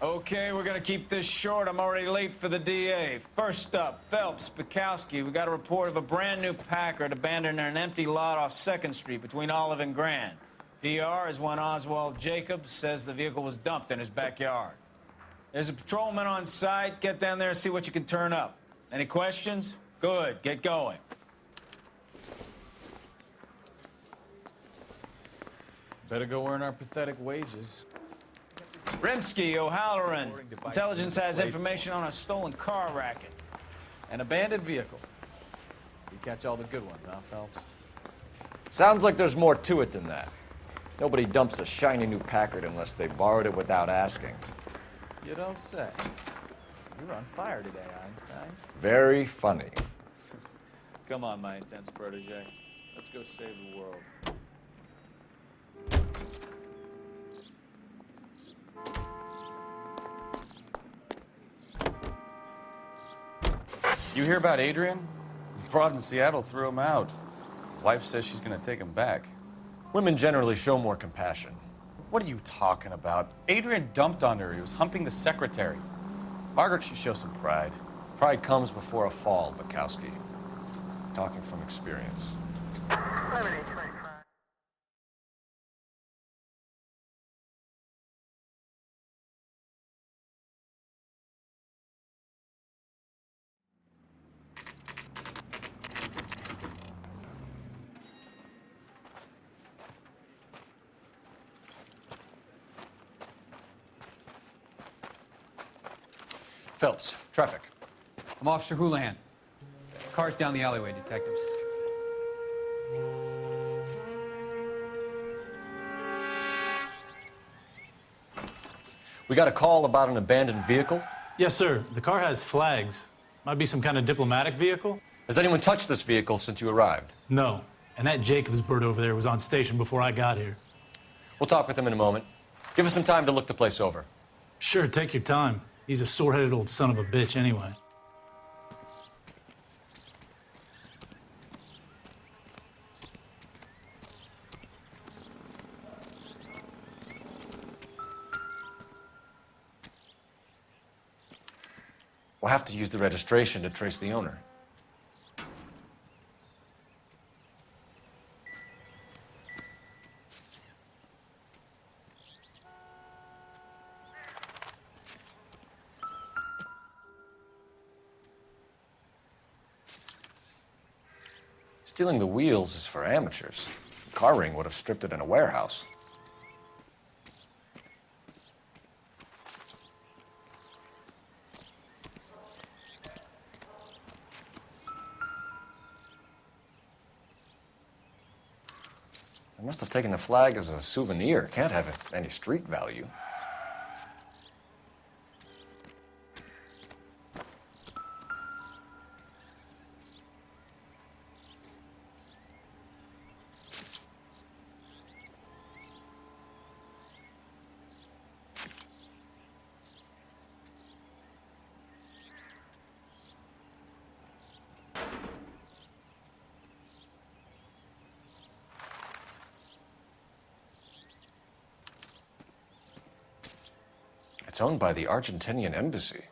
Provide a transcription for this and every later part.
Okay, we're gonna keep this short. I'm already late for the DA. First up, Phelps, Bukowski. We got a report of a brand new Packard abandoned in an empty lot off 2nd Street between Olive and Grand. PR is one Oswald Jacobs says the vehicle was dumped in his backyard. There's a patrolman on site. Get down there and see what you can turn up. Any questions? Good, get going. Better go earn our pathetic wages. Rimsky, O'Halloran. Intelligence has information on a stolen car racket. An abandoned vehicle. We catch all the good ones, huh, Phelps? Sounds like there's more to it than that. Nobody dumps a shiny new Packard unless they borrowed it without asking. You don't say. You're on fire today, Einstein. Very funny. Come on, my intense protege. Let's go save the world. You hear about Adrian? Broad in Seattle threw him out. Wife says she's gonna take him back. Women generally show more compassion. What are you talking about? Adrian dumped on her. He was humping the secretary. Margaret should show some pride. Pride comes before a fall, Bukowski. Talking from experience. Phelps, traffic. I'm Officer Houlihan. Car's down the alleyway, detectives. We got a call about an abandoned vehicle. Yes, sir. The car has flags. Might be some kind of diplomatic vehicle. Has anyone touched this vehicle since you arrived? No. And that Jacobs bird over there was on station before I got here. We'll talk with him in a moment. Give us some time to look the place over. Sure, take your time. He's a sore-headed old son of a bitch anyway. We'll have to use the registration to trace the owner. Stealing the wheels is for amateurs. The car ring would have stripped it in a warehouse. I must have taken the flag as a souvenir. Can't have any street value. It's owned by the Argentinian embassy.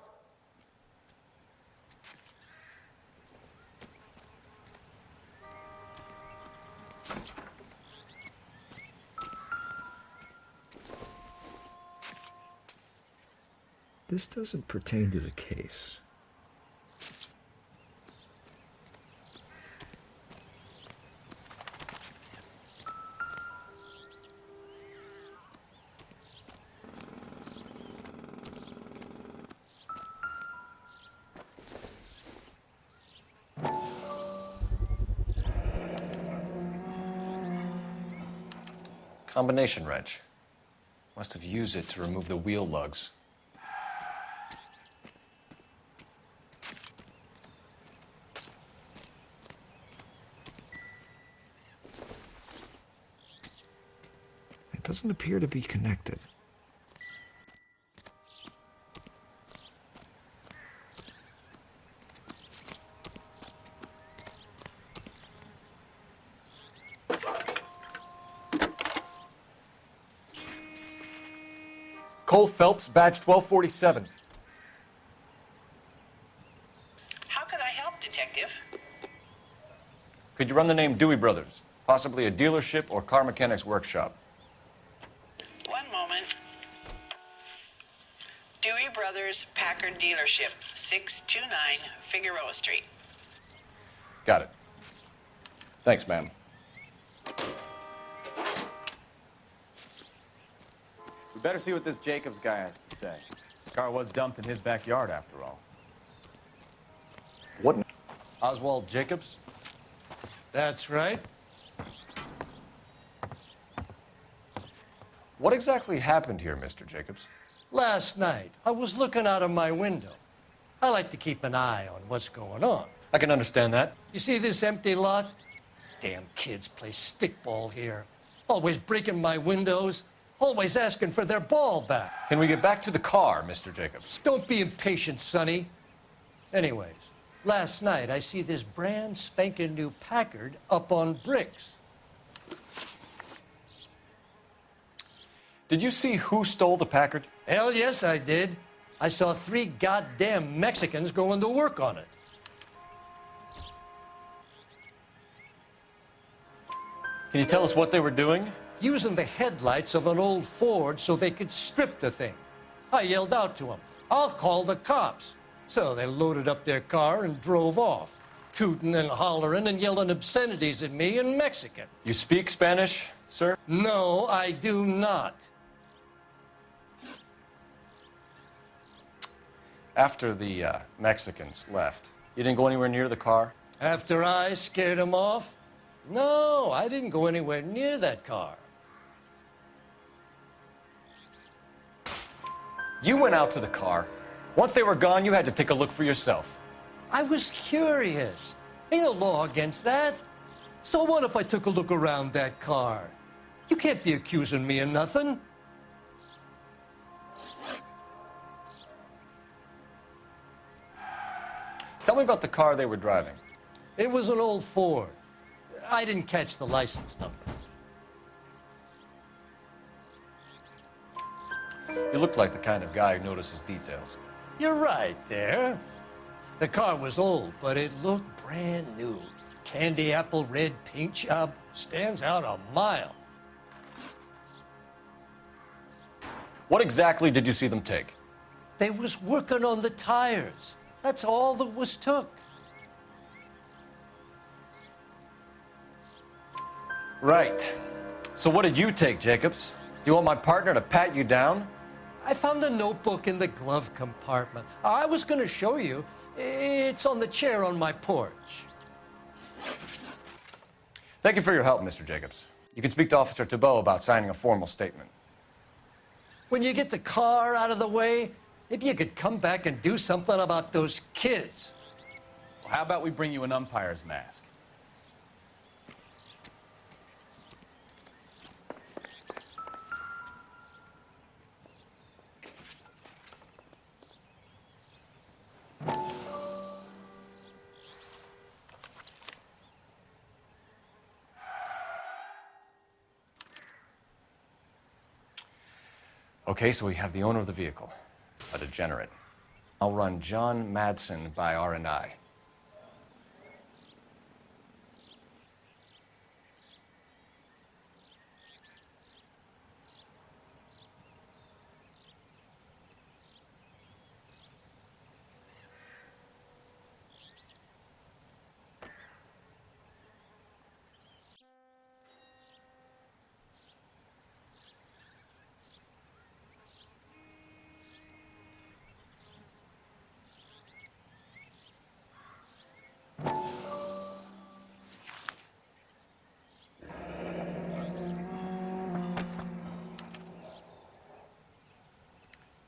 This doesn't pertain to the case. Combination wrench. Must have used it to remove the wheel lugs. It doesn't appear to be connected. Cole Phelps, badge 1247. How can I help, Detective? Could you run the name Dewey Brothers? Possibly a dealership or car mechanics workshop. One moment. Dewey Brothers Packard Dealership, 629 Figueroa Street. Got it. Thanks, ma'am. We better see what this Jacobs guy has to say. The car was dumped in his backyard, after all. What? Oswald Jacobs? That's right. What exactly happened here, Mr. Jacobs? Last night, I was looking out of my window. I like to keep an eye on what's going on. I can understand that. You see this empty lot? Damn kids play stickball here. Always breaking my windows, always asking for their ball back. Can we get back to the car, Mr. Jacobs? Don't be impatient, Sonny. Anyways, last night I see this brand spanking new Packard up on bricks. Did you see who stole the Packard? Hell yes, I did. I saw 3 goddamn Mexicans going to work on it. Can you tell us what they were doing? Using the headlights of an old Ford so they could strip the thing. I yelled out to them, "I'll call the cops." So they loaded up their car and drove off, tooting and hollering and yelling obscenities at me in Mexican. You speak Spanish, sir? No, I do not. After the Mexicans left, you didn't go anywhere near the car? After I scared them off? No, I didn't go anywhere near that car. You went out to the car. Once they were gone, you had to take a look for yourself. I was curious. Ain't no law against that. So what if I took a look around that car? You can't be accusing me of nothing. Tell me about the car they were driving. It was an old Ford. I didn't catch the license number. You look like the kind of guy who notices details. You're right there. The car was old, but it looked brand new. Candy apple red paint job stands out a mile. What exactly did you see them take? They was working on the tires. That's all that was took. Right. So what did you take, Jacobs? Do you want my partner to pat you down? I found a notebook in the glove compartment. I was going to show you. It's on the chair on my porch. Thank you for your help, Mr. Jacobs. You can speak to Officer Thibault about signing a formal statement. When you get the car out of the way, maybe you could come back and do something about those kids. Well, how about we bring you an umpire's mask? Okay, so we have the owner of the vehicle, a degenerate. I'll run John Madsen by R&I.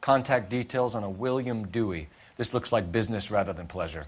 Contact details on a William Dewey. This looks like business rather than pleasure.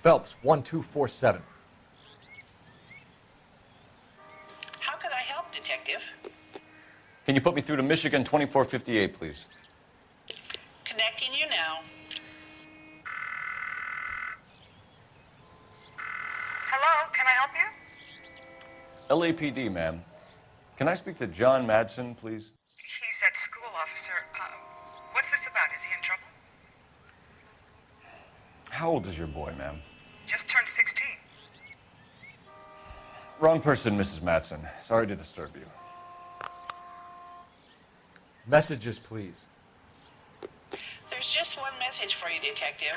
Phelps, 1247. How can I help, Detective? Can you put me through to Michigan 2458, please? Connecting you now. Hello, can I help you? LAPD, ma'am. Can I speak to John Madsen, please? He's at school, officer. What's this about? Is he in trouble? How old is your boy, ma'am? Just turned 16. Wrong person, Mrs. Madsen. Sorry to disturb you. Messages, please. There's just one message for you, Detective.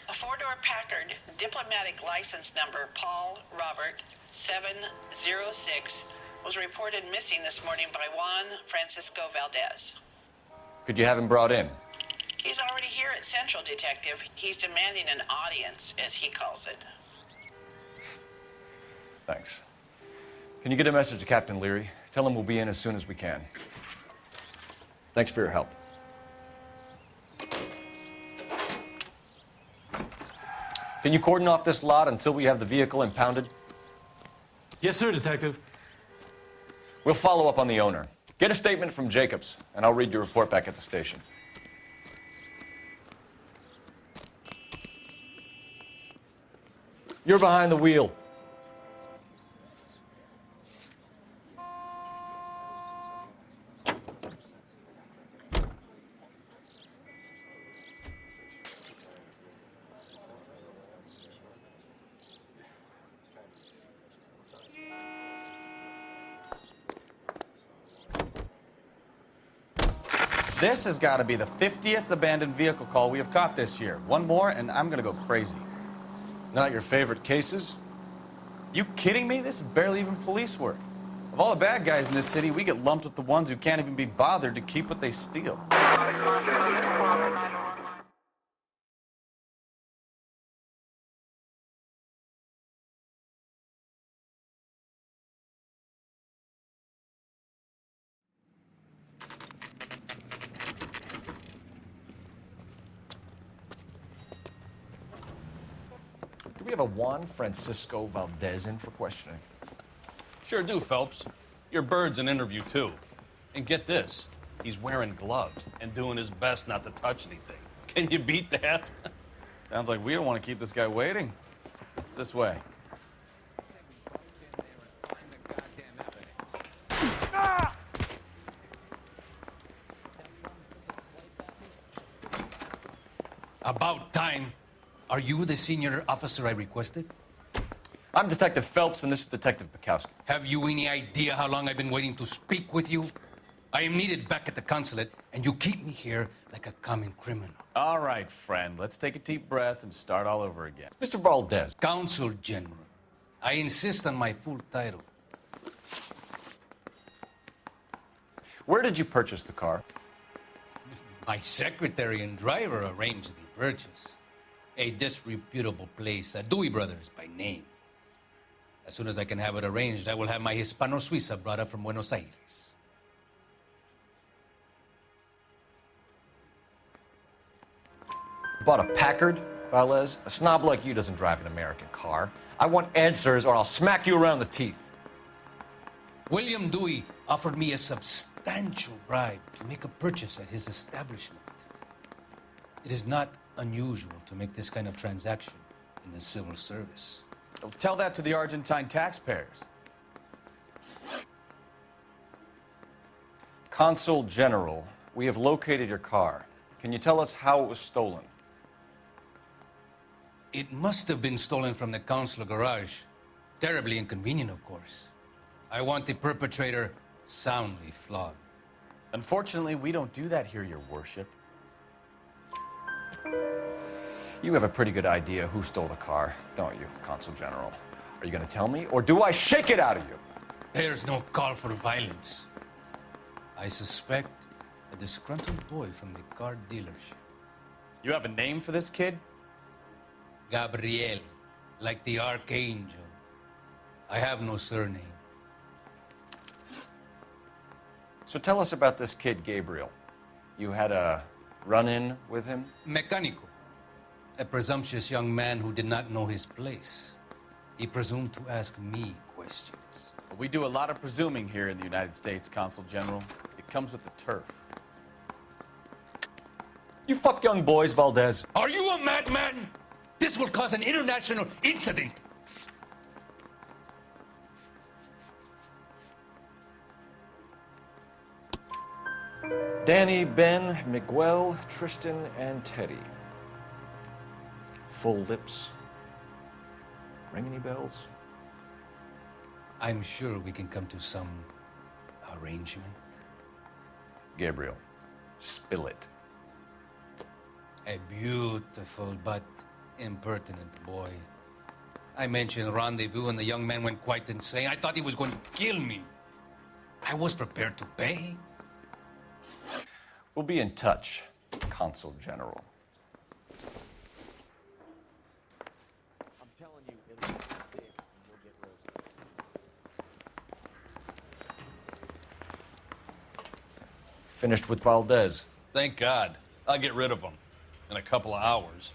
A four-door Packard, diplomatic license number Paul Robert 706, was reported missing this morning by Juan Francisco Valdez. Could you have him brought in? He's already here at Central, Detective. He's demanding an audience, as he calls it. Thanks. Can you get a message to Captain Leary? Tell him we'll be in as soon as we can. Thanks for your help. Can you cordon off this lot until we have the vehicle impounded? Yes, sir, Detective. We'll follow up on the owner. Get a statement from Jacobs, and I'll read your report back at the station. You're behind the wheel. This has got to be the 50th abandoned vehicle call we have caught this year. One more, and I'm going to go crazy. Not your favorite cases? You kidding me? This is barely even police work. Of all the bad guys in this city, we get lumped with the ones who can't even be bothered to keep what they steal. Do we have a Juan Francisco Valdez in for questioning? Sure do, Phelps. Your bird's an interview, too. And get this, he's wearing gloves and doing his best not to touch anything. Can you beat that? Sounds like we don't want to keep this guy waiting. It's this way. About time. Are you the senior officer I requested? I'm Detective Phelps, and this is Detective Bukowski. Have you any idea how long I've been waiting to speak with you? I am needed back at the consulate, and you keep me here like a common criminal. All right, friend. Let's take a deep breath and start all over again. Mr. Valdez. Consul General. I insist on my full title. Where did you purchase the car? My secretary and driver arranged the purchase. A disreputable place, Dewey Brothers by name. As soon as I can have it arranged, I will have my Hispano Suiza brought up from Buenos Aires. Bought a Packard, Valdez? A snob like you doesn't drive an American car. I want answers or I'll smack you around the teeth. William Dewey offered me a substantial bribe to make a purchase at his establishment. It is not unusual to make this kind of transaction in the civil service. Tell that to the Argentine taxpayers. Consul General, we have located your car. Can you tell us how it was stolen? It must have been stolen from the consular garage. Terribly inconvenient, of course. I want the perpetrator soundly flogged. Unfortunately, we don't do that here, Your Worship. You have a pretty good idea who stole the car, don't you, Consul General? Are you going to tell me, or do I shake it out of you? There's no call for violence. I suspect a disgruntled boy from the car dealership. You have a name for this kid? Gabriel, like the archangel. I have no surname. So tell us about this kid, Gabriel. You had a run-in with him? Mecánico. A presumptuous young man who did not know his place. He presumed to ask me questions. We do a lot of presuming here in the United States, Consul General. It comes with the turf. You fuck young boys, Valdez. Are you a madman? This will cause an international incident. Danny, Ben, Miguel, Tristan, and Teddy. Full lips. Ring any bells? I'm sure we can come to some arrangement. Gabriel, spill it. A beautiful but impertinent boy. I mentioned rendezvous and the young man went quite insane. I thought he was going to kill me. I was prepared to pay. We'll be in touch, Consul General. I'm telling you, it'll be a mistake and you'll get roasted. Finished with Valdez. Thank God. I'll get rid of him in a couple of hours.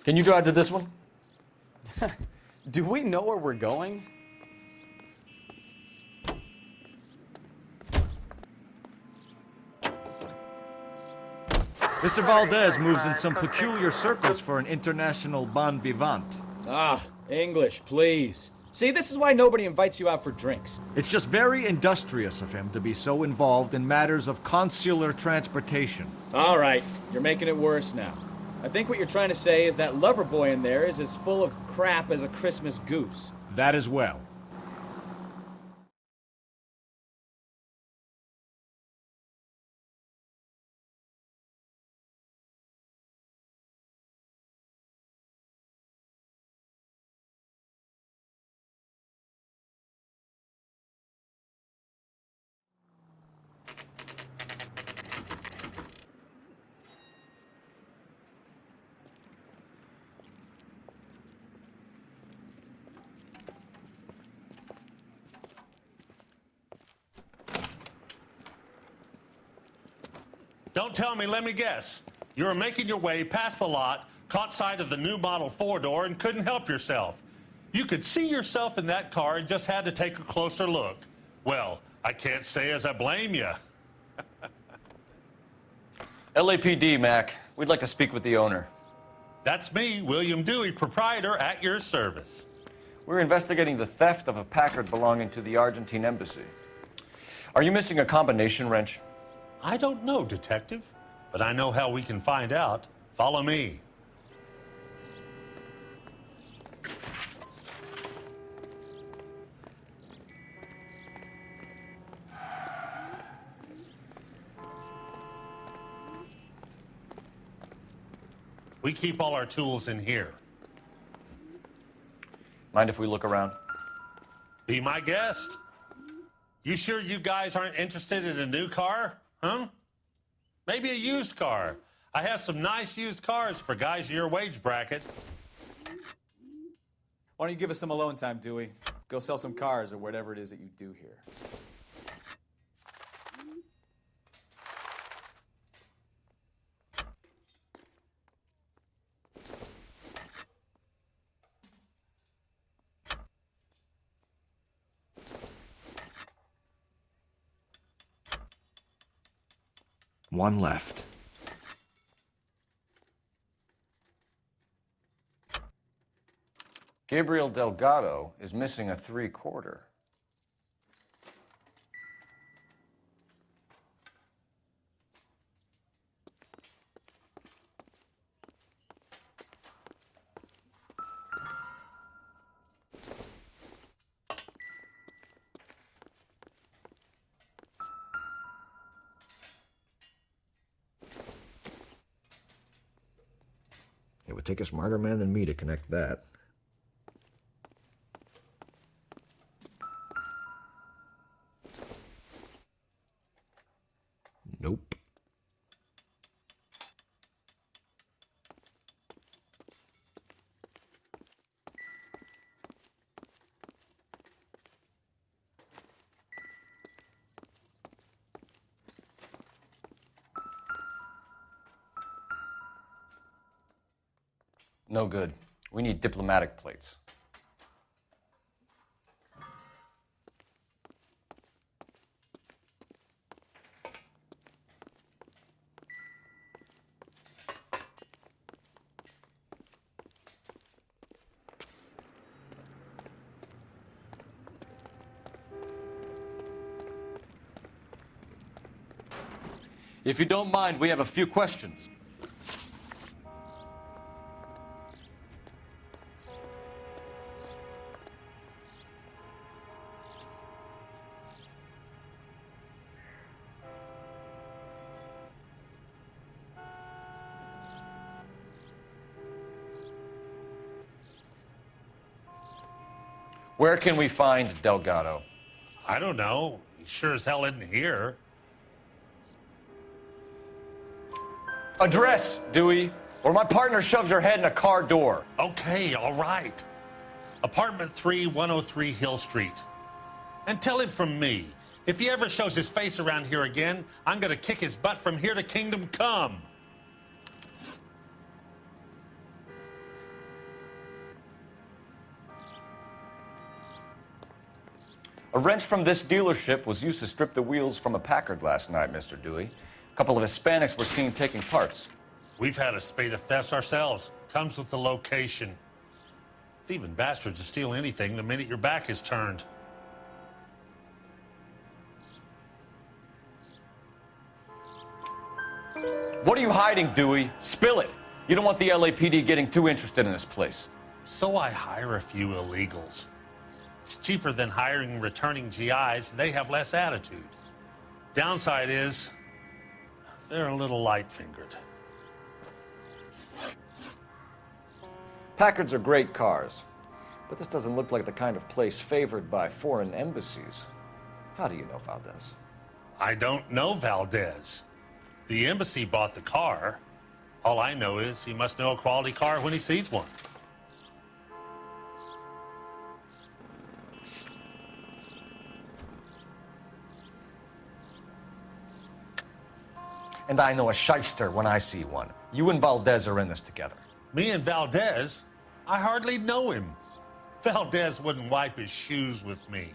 Can you drive to this one? Do we know where we're going? Mr. Valdez moves in some peculiar circles for an international bon vivant. Ah, English, please. See, this is why nobody invites you out for drinks. It's just very industrious of him to be so involved in matters of consular transportation. All right, you're making it worse now. I think what you're trying to say is that lover boy in there is as full of crap as a Christmas goose. That as well. Don't tell me, let me guess. You were making your way past the lot, caught sight of the new model four-door, and couldn't help yourself. You could see yourself in that car and just had to take a closer look. Well, I can't say as I blame you. LAPD, Mac. We'd like to speak with the owner. That's me, William Dewey, proprietor, at your service. We're investigating the theft of a Packard belonging to the Argentine embassy. Are you missing a combination wrench? I don't know, Detective, but I know how we can find out. Follow me. We keep all our tools in here. Mind if we look around? Be my guest. You sure you guys aren't interested in a new car? Huh? Maybe a used car. I have some nice used cars for guys in your wage bracket. Why don't you give us some alone time, Dewey? Go sell some cars or whatever it is that you do here. One left. Gabriel Delgado is missing a 3/4. It would take a smarter man than me to connect that. Nope. No good. We need diplomatic plates. If you don't mind, we have a few questions. Where can we find Delgado? I don't know. He sure as hell isn't here. Address, Dewey, or my partner shoves her head in a car door. Okay, all right. Apartment 3, 103 Hill Street. And tell him from me, if he ever shows his face around here again, I'm gonna kick his butt from here to Kingdom Come. A wrench from this dealership was used to strip the wheels from a Packard last night, Mr. Dewey. A couple of Hispanics were seen taking parts. We've had a spate of thefts ourselves. Comes with the location. Thieving bastards will steal anything the minute your back is turned. What are you hiding, Dewey? Spill it. You don't want the LAPD getting too interested in this place. So I hire a few illegals. It's cheaper than hiring returning GIs, and they have less attitude. Downside is, they're a little light-fingered. Packards are great cars, but this doesn't look like the kind of place favored by foreign embassies. How do you know Valdez? I don't know Valdez. The embassy bought the car. All I know is he must know a quality car when he sees one. And I know a shyster when I see one. You and Valdez are in this together. Me and Valdez? I hardly know him. Valdez wouldn't wipe his shoes with me.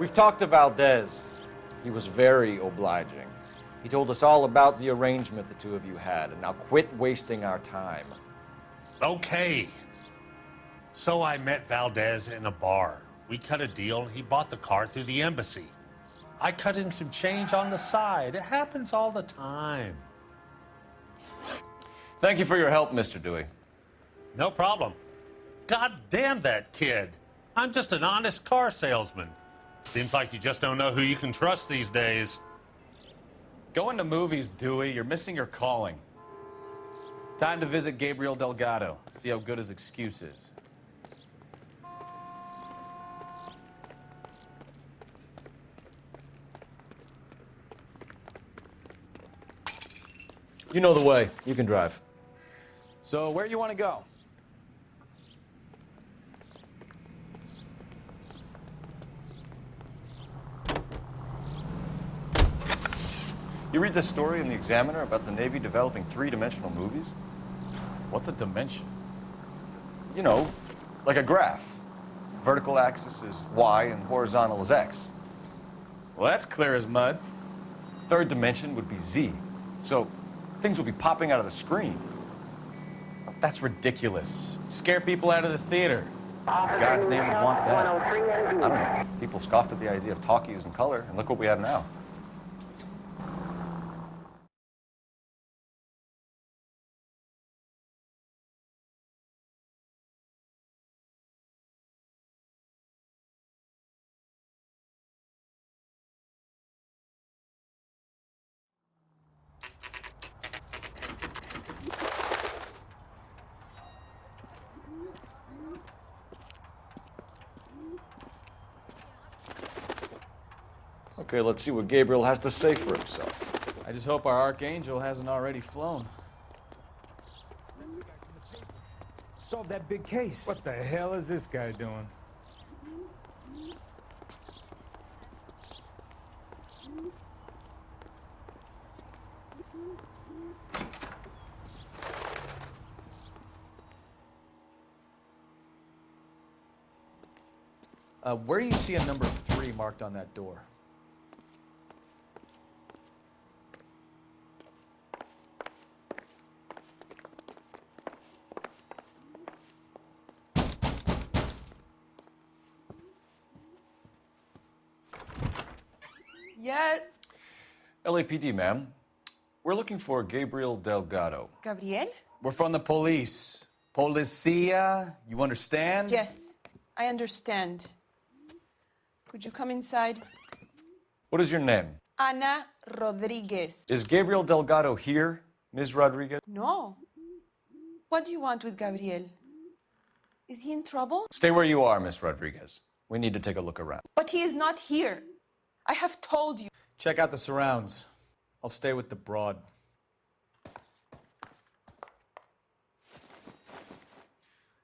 We've talked to Valdez. He was very obliging. He told us all about the arrangement the two of you had, and now quit wasting our time. Okay. So I met Valdez in a bar. We cut a deal, and he bought the car through the embassy. I cut him some change on the side. It happens all the time. Thank you for your help, Mr. Dewey. No problem. God damn that kid. I'm just an honest car salesman. Seems like you just don't know who you can trust these days. Going to movies, Dewey. You're missing your calling. Time to visit Gabriel Delgado. See how good his excuse is. You know the way. You can drive. So, where you want to go? You read this story in the Examiner about the Navy developing three-dimensional movies? What's a dimension? You know, like a graph. Vertical axis is Y and horizontal is X. Well, that's clear as mud. Third dimension would be Z. So things will be popping out of the screen. That's ridiculous. Scare people out of the theater. God's name would want that. I don't know. People scoffed at the idea of talkies in color, and look what we have now. Okay, let's see what Gabriel has to say for himself. I just hope our Archangel hasn't already flown. solve that big case. What the hell is this guy doing? Where do you see a number 3 marked on that door? Yeah. LAPD, ma'am. We're looking for Gabriel Delgado. Gabriel? We're from the police. Policia, you understand? Yes, I understand. Could you come inside? What is your name? Ana Rodriguez. Is Gabriel Delgado here, Ms. Rodriguez? No. What do you want with Gabriel? Is he in trouble? Stay where you are, Ms. Rodriguez. We need to take a look around. But he is not here. I have told you. Check out the surrounds. I'll stay with the broad.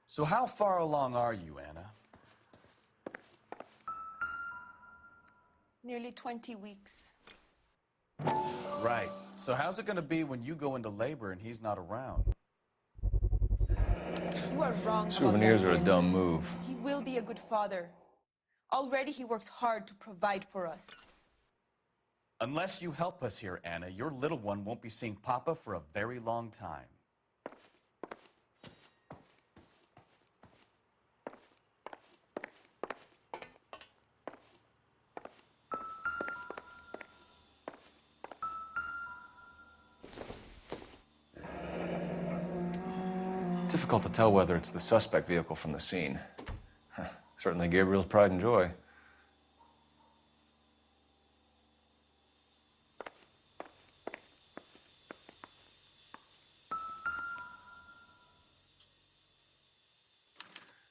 So how far along are you, Anna? Nearly 20 weeks. Right. So how's it going to be when you go into labor and he's not around? You are wrong. Souvenirs about are a Gabriel. dumb move. He will be a good father. Already he works hard to provide for us. Unless you help us here, Anna, your little one won't be seeing Papa for a very long time. Difficult to tell whether it's the suspect vehicle from the scene. Certainly Gabriel's pride and joy.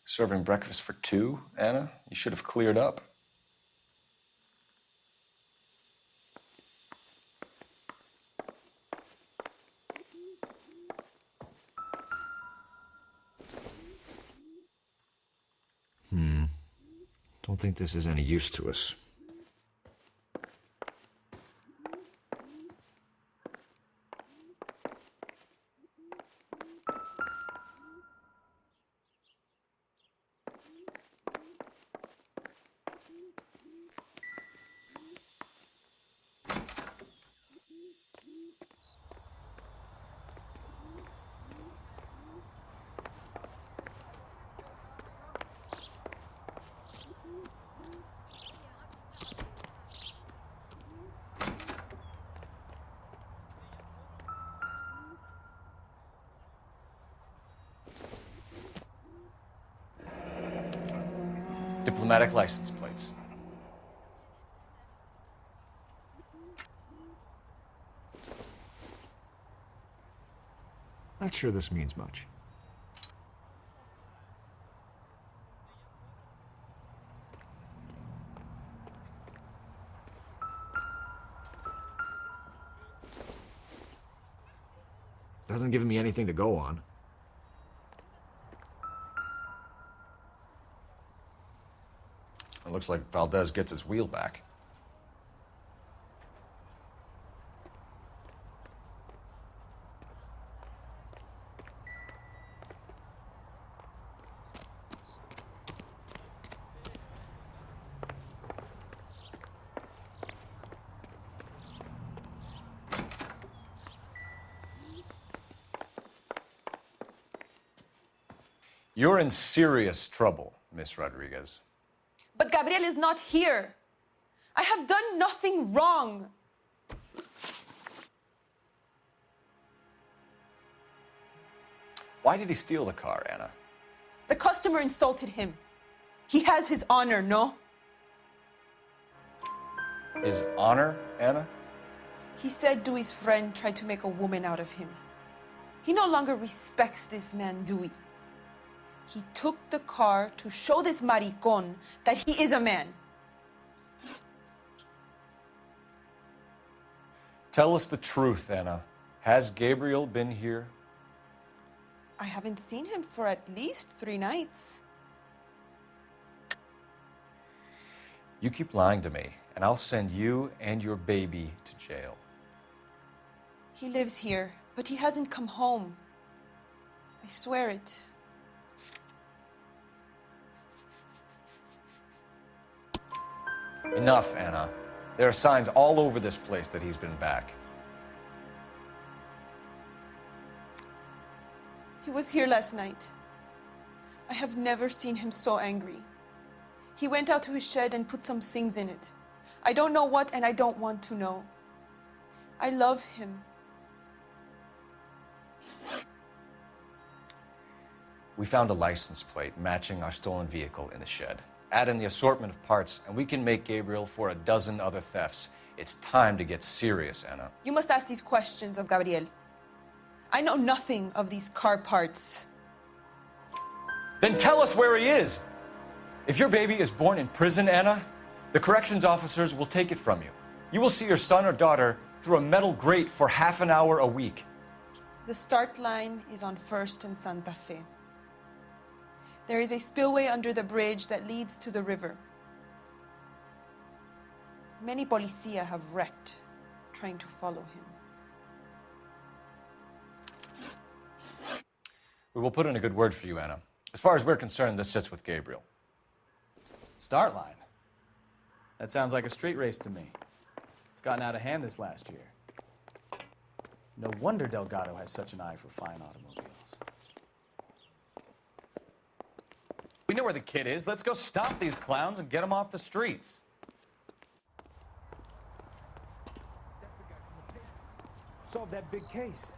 Serving breakfast for 2, Anna? You should have cleared up. Don't think this is any use to us. Diplomatic license plates. Not sure this means much. Doesn't give me anything to go on. It looks like Valdez gets his wheel back. You're in serious trouble, Miss Rodriguez. But Gabriel is not here. I have done nothing wrong. Why did he steal the car, Anna? The customer insulted him. He has his honor, no? His honor, Anna? He said Dewey's friend tried to make a woman out of him. He no longer respects this man, Dewey. He took the car to show this maricón that he is a man. Tell us the truth, Anna. Has Gabriel been here? I haven't seen him for at least 3 nights. You keep lying to me, and I'll send you and your baby to jail. He lives here, but he hasn't come home. I swear it. Enough, Anna. There are signs all over this place that he's been back. He was here last night. I have never seen him so angry. He went out to his shed and put some things in it. I don't know what, and I don't want to know. I love him. We found a license plate matching our stolen vehicle in the shed. Add in the assortment of parts, and we can make Gabriel for a dozen other thefts. It's time to get serious, Anna. You must ask these questions of Gabriel. I know nothing of these car parts. Then tell us where he is! If your baby is born in prison, Anna, the corrections officers will take it from you. You will see your son or daughter through a metal grate for half an hour a week. The start line is on 1st and Santa Fe. There is a spillway under the bridge that leads to the river. Many policia have wrecked trying to follow him. We will put in a good word for you, Anna. As far as we're concerned, this sits with Gabriel. Start line? That sounds like a street race to me. It's gotten out of hand this last year. No wonder Delgado has such an eye for fine automobiles. We know where the kid is. Let's go stop these clowns and get them off the streets. Solve that big case.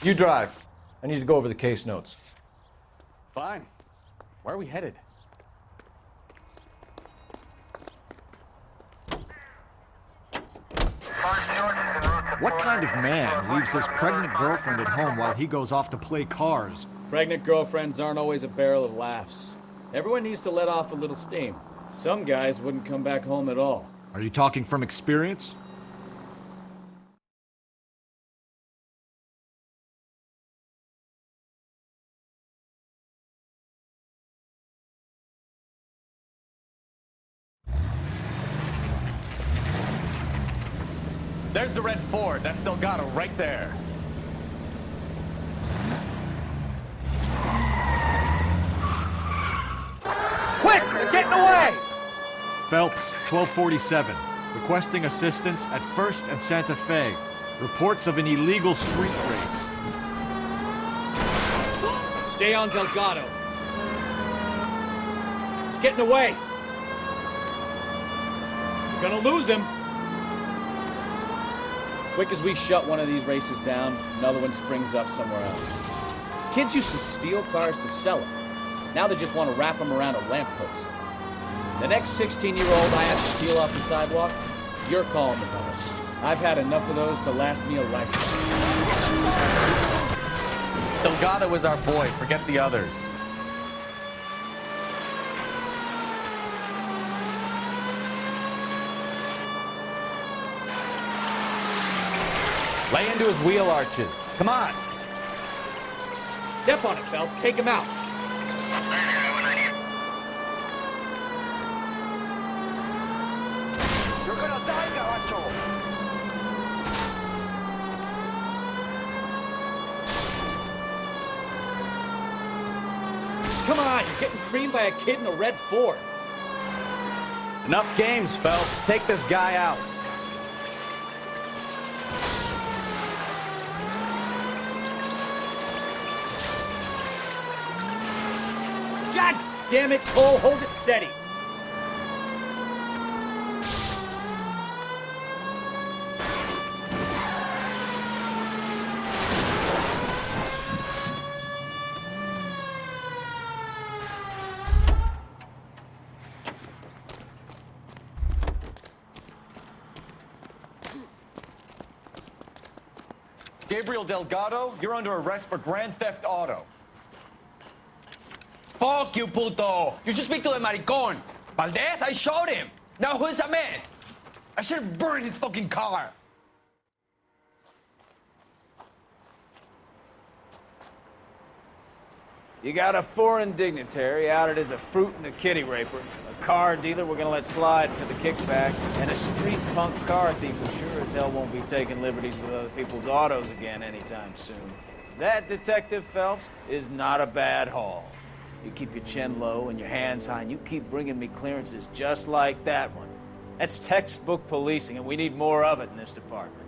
You drive. I need to go over the case notes. Fine. Where are we headed? What kind of man leaves his pregnant girlfriend at home while he goes off to play cars? Pregnant girlfriends aren't always a barrel of laughs. Everyone needs to let off a little steam. Some guys wouldn't come back home at all. Are you talking from experience? There's the red Ford. That's Delgado right there. Quick! They're getting away! Phelps, 1247. Requesting assistance at 1st and Santa Fe. Reports of an illegal street race. Stay on Delgado. He's getting away. You're gonna lose him. Quick as we shut one of these races down, another one springs up somewhere else. Kids used to steal cars to sell them. Now they just want to wrap them around a lamppost. The next 16-year-old I have to steal off the sidewalk, you're calling the police. I've had enough of those to last me a lifetime. Delgado is our boy. Forget the others. Lay into his wheel arches. Come on. Step on it, Phelps. Take him out. You're gonna die, Garacho! Come on, you're getting creamed by a kid in a red Ford. Enough games, Phelps. Take this guy out. God damn it, Cole, hold it steady. Gabriel Delgado, you're under arrest for grand theft auto. Fuck you, puto! You should speak to the maricón! Valdez, I showed him. Now who's the man? I should have burned his fucking car. You got a foreign dignitary outed as a fruit and a kitty raper, a car dealer we're gonna let slide for the kickbacks, and a street punk car thief who sure as hell won't be taking liberties with other people's autos again anytime soon. That, Detective Phelps, is not a bad haul. You keep your chin low and your hands high, and you keep bringing me clearances just like that one. That's textbook policing, and we need more of it in this department.